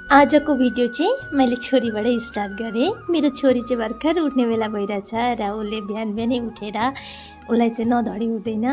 आजको भिडियो चाहिँ मैले छोरीबाटै स्टार्ट गरेँ। मेरो छोरी चाहिँ भर्खर उठ्ने बेला भइरहेछ र उसले बिहान बिहानै उठेर उसलाई चाहिँ नधरी हुँदैन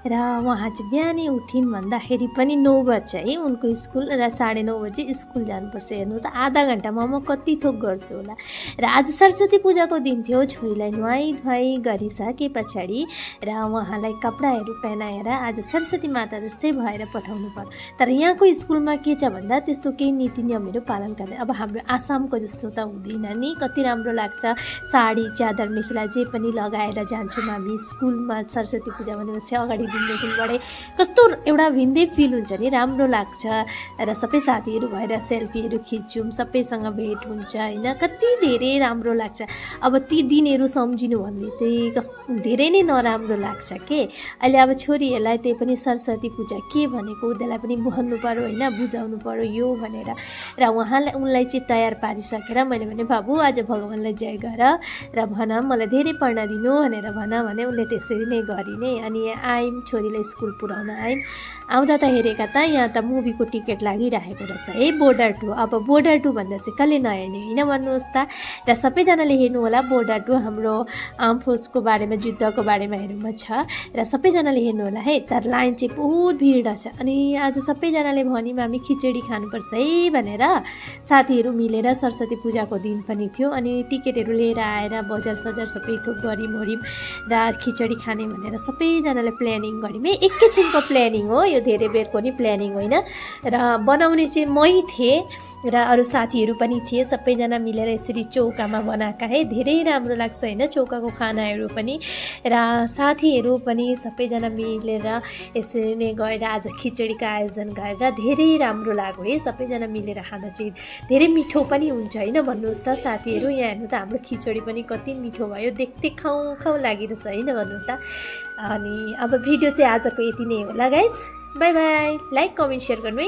र उहाँ चाहिँ बिहानै उठिन् भन्दाखेरि पनि 9 बज्छ है उनको स्कुल र 9:30 बजे स्कुल जानुपर्छ। हेर्नु त आधा घन्टामा म कति थोक गर्छु होला। र आज सरस्वती पूजाको दिन थियो। छोरीलाई नुहाई धुवाई गरिसके पछाडि र उहाँलाई कपडाहरू पहनाएर आज सरस्वती माता जस्तै भएर पठाउनु पर्यो। तर यहाँको स्कुलमा के छ भन्दा त्यस्तो केही नीति नियमहरू पालन गर्ने। अब हाम्रो आसामको जस्तो त हुँदैन नि। कति राम्रो लाग्छ, साडी च्यादर मेखेला जे पनि लगाएर जान्छौँ हामी स्कुलमा। सरस्वती पूजा भनेपछि अगाडि दिनदेखिबाटै कस्तो एउटा भिन्दै फिल हुन्छ नि, राम्रो लाग्छ। र सबै साथीहरू भएर सेल्फीहरू खिच्छौँ, सबैसँग भेट हुन्छ होइन, कति धेरै राम्रो लाग्छ। अब ती दिनहरू सम्झिनु भन्ने चाहिँ धेरै नै नराम्रो लाग्छ के। अहिले अब छोरीहरूलाई त्यही पनि सरस्वती पूजा के भनेको उसलाई पनि भन्नु पर्यो होइन, बुझाउनु पर्यो यो भनेर। र उनलाई चाहिँ तयार पारिसकेर मैले भने बाबु आज भगवान्लाई जय गर र भन मलाई धेरै पढ्न दिनु भनेर भने उसले त्यसरी नै गरिने। अनि आयौँ छोरीलाई स्कुल पुऱ्याउन आयौँ। आउँदा त हेरेका त यहाँ त मुभीको टिकट लागिरहेको रहेछ है, बोर्डर 2। अब बोर्डर 2 भन्दा चाहिँ कसले नहेर्ने होइन भन्नुहोस् त। र सबैजनाले हेर्नु होला बोर्डर 2 हाम्रो आर्म फोर्सको बारेमा, युद्धको बारेमा हेर्नुमा छ र सबैजनाले हेर्नु होला है। तर लाइन चाहिँ बहुत भिड रहेछ। अनि आज सबैजनाले भन्यौँ हामी खिचडी खानुपर्छ है भनेर साथीहरू मिलेर। सरस्वती पूजाको दिन पनि थियो। अनि टिकटहरू लिएर आएर बजार सजार सबै थोक गऱ्यौँ ओऱ्यौँ र खिचडी खाने भनेर सबैजनाले प्लानिङ गऱ्यौँ है। एकैछिनको प्लानिङ हो यो, धेरै बेरको नि प्लानिङ होइन। र बनाउने चाहिँ मै थिएँ र अरू साथीहरू पनि थिए। सबैजना मिलेर यसरी चौकामा बनाएका है, धेरै राम्रो लाग्छ होइन चौकाको खानाहरू पनि। र साथीहरू पनि सबैजना मिलेर यसरी नै गएर आज खिचडीको आयोजन गरेर धेरै राम्रो लाग्यो है। सबैजना मिलेर खाँदा चाहिँ धेरै मिठो पनि हुन्छ होइन भन्नुहोस् त साथीहरू। यहाँ हेर्नु त हाम्रो खिचडी पनि कति मिठो भयो, देख्दै खाउँ खाउँ लागिरहेछ होइन भन्नुहोस् त। अनि अब भिडियो चाहिँ आजको यति नै होला guys. By by. Like comment share गर्नु है।